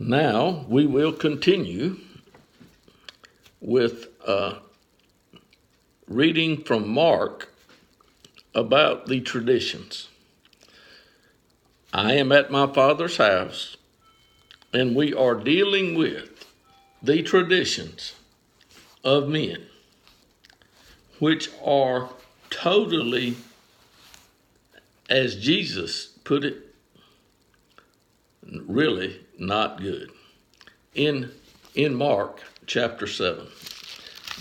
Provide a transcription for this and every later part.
Now we will continue with reading from Mark about the traditions. I am at my Father's house, and we are dealing with the traditions of men, which are totally, as Jesus put it, really not good. In Mark chapter 7.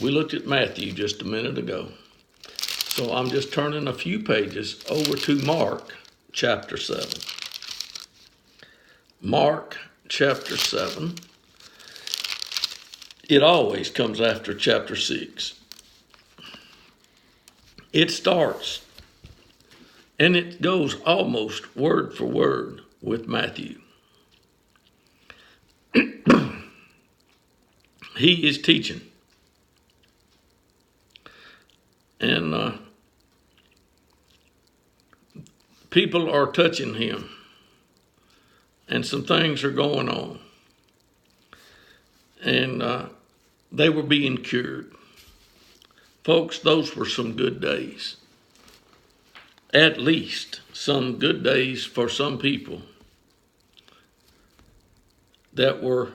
We looked at Matthew just a minute ago. So I'm just turning a few pages over to Mark chapter 7. Mark chapter 7. It always comes after chapter 6. It starts, and it goes almost word for word with Matthew. He is teaching. And people are touching him. And some things are going on. And they were being cured. Folks, those were some good days. At least some good days for some people that were,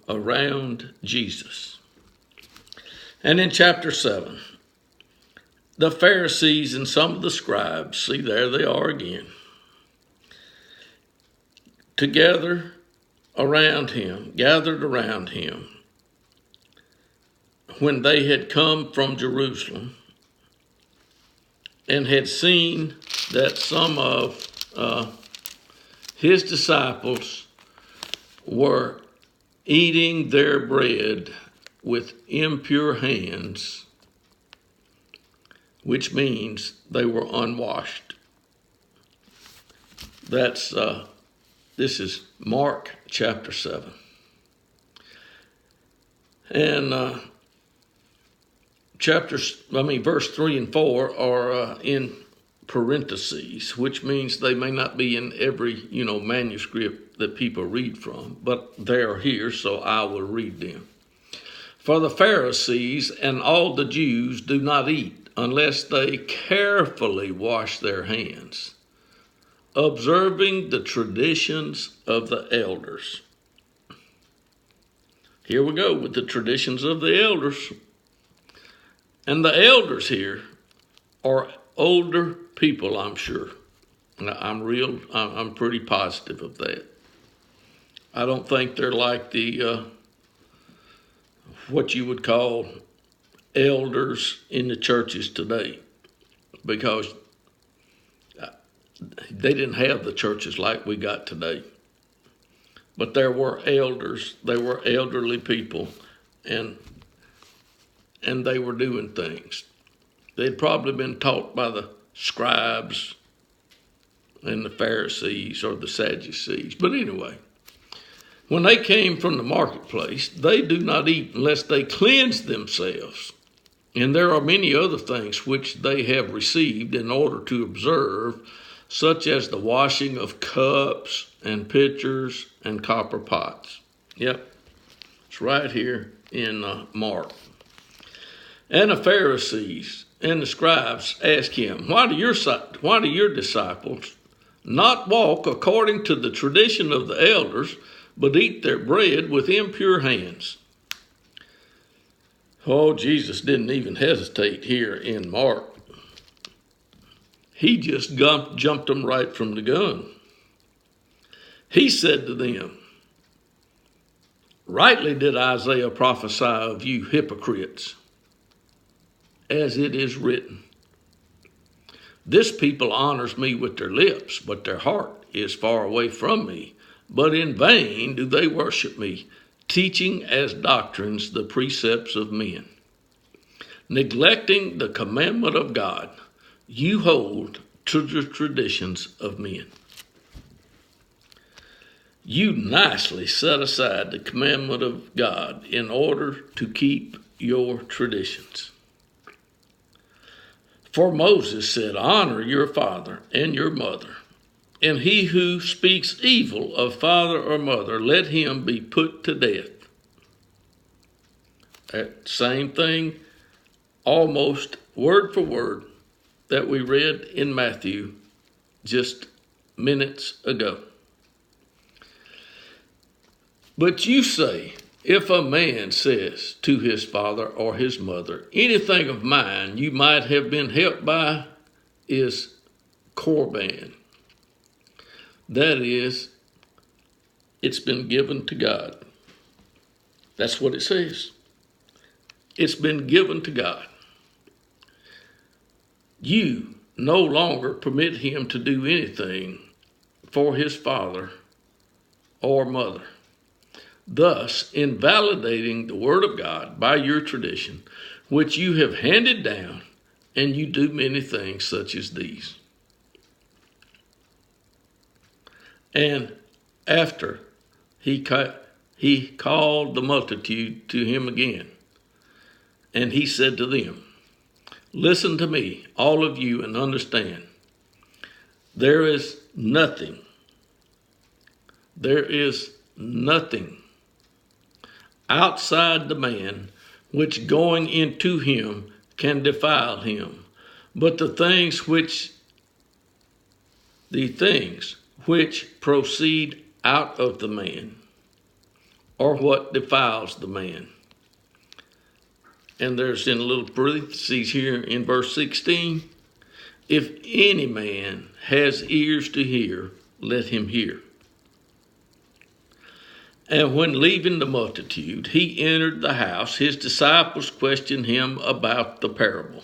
around Jesus. And in chapter 7, the Pharisees and some of the scribes, see, there they are again, gathered around him when they had come from Jerusalem and had seen that some of his disciples were eating their bread with impure hands, which means they were unwashed. This is Mark chapter 7. And verse 3 and 4 are in parentheses, which means they may not be in every, manuscript that people read from, but they're here, so I will read them. For the Pharisees and all the Jews do not eat unless they carefully wash their hands, observing the traditions of the elders. Here we go with the traditions of the elders. And the elders here are older people, I'm sure. I'm pretty positive of that. I don't think they're like the, what you would call elders in the churches today, because they didn't have the churches like we got today. But there were elders, they were elderly people, and they were doing things. They'd probably been taught by the scribes and the Pharisees or the Sadducees. But anyway, when they came from the marketplace, they do not eat unless they cleanse themselves. And there are many other things which they have received in order to observe, such as the washing of cups and pitchers and copper pots. Yep, it's right here in Mark. And the Pharisees and the scribes asked him, why do your disciples not walk according to the tradition of the elders, but eat their bread with impure hands? Oh, Jesus didn't even hesitate here in Mark. He just jumped them right from the gun. He said to them, rightly did Isaiah prophesy of you hypocrites, as it is written, this people honors me with their lips, but their heart is far away from me. But in vain do they worship me, teaching as doctrines the precepts of men. Neglecting the commandment of God, you hold to the traditions of men. You nicely set aside the commandment of God in order to keep your traditions. For Moses said, honor your father and your mother, And he who speaks evil of father or mother, let him be put to death. That same thing, almost word for word, that we read in Matthew just minutes ago. But you say, if a man says to his father or his mother, anything of mine you might have been helped by is Corban. That is, it's been given to God. That's what it says. It's been given to God. You no longer permit him to do anything for his father or mother, thus invalidating the word of God by your tradition, which you have handed down, and you do many things such as these. And after he called the multitude to him again, and he said to them, listen to me, all of you, and understand. There is nothing outside the man which going into him can defile him, but the things which proceed out of the man are what defiles the man. And there's in little parentheses here in verse 16, if any man has ears to hear, let him hear. And when leaving the multitude, he entered the house. His disciples questioned him about the parable.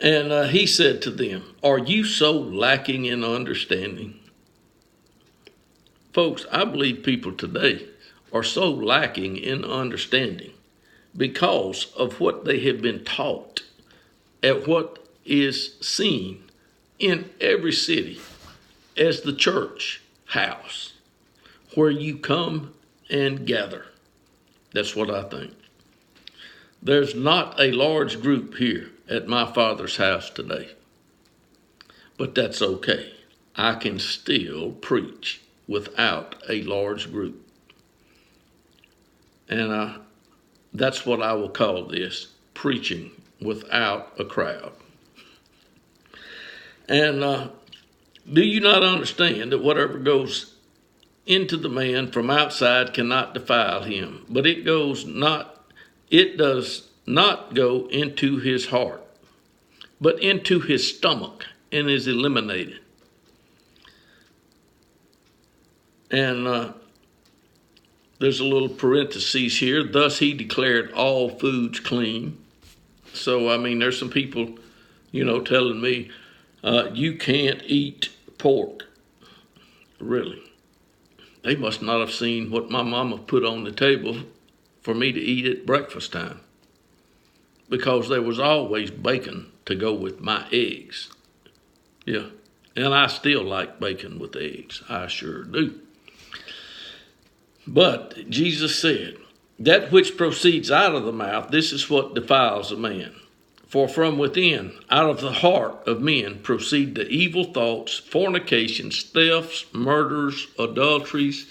And he said to them, are you so lacking in understanding? Folks, I believe people today are so lacking in understanding because of what they have been taught at what is seen in every city as the church house where you come and gather. That's what I think. There's not a large group here at my Father's house today, but that's okay. I can still preach without a large group. And that's what I will call this, preaching without a crowd. And do you not understand that whatever goes into the man from outside cannot defile him, but it does not go into his heart, but into his stomach and is eliminated. And there's a little parenthesis here. Thus he declared all foods clean. So, I mean, there's some people, telling me, you can't eat pork. Really? They must not have seen what my mama put on the table for me to eat at breakfast time. Because there was always bacon to go with my eggs. Yeah. And I still like bacon with eggs. I sure do. But Jesus said, that which proceeds out of the mouth, this is what defiles a man. For from within, out of the heart of men, proceed the evil thoughts, fornications, thefts, murders, adulteries,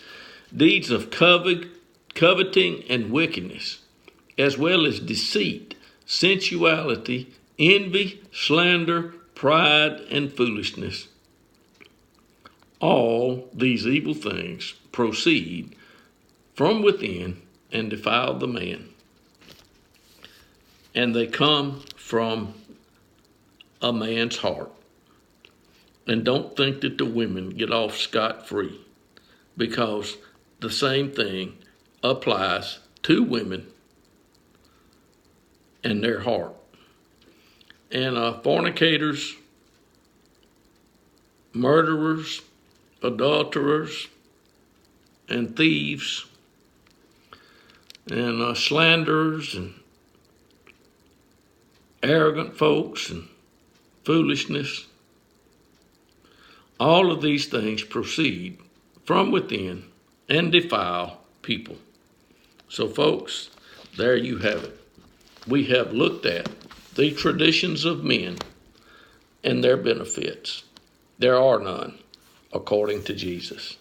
deeds of coveting and wickedness, as well as deceit, sensuality, envy, slander, pride, and foolishness. All these evil things proceed from within and defile the man. And they come from a man's heart. And don't think that the women get off scot-free, because the same thing applies to women and their heart. And fornicators, murderers, adulterers, and thieves, and slanderers, and arrogant folks, and foolishness. All of these things proceed from within and defile people. So, folks, there you have it. We have looked at the traditions of men and their benefits. There are none according to Jesus.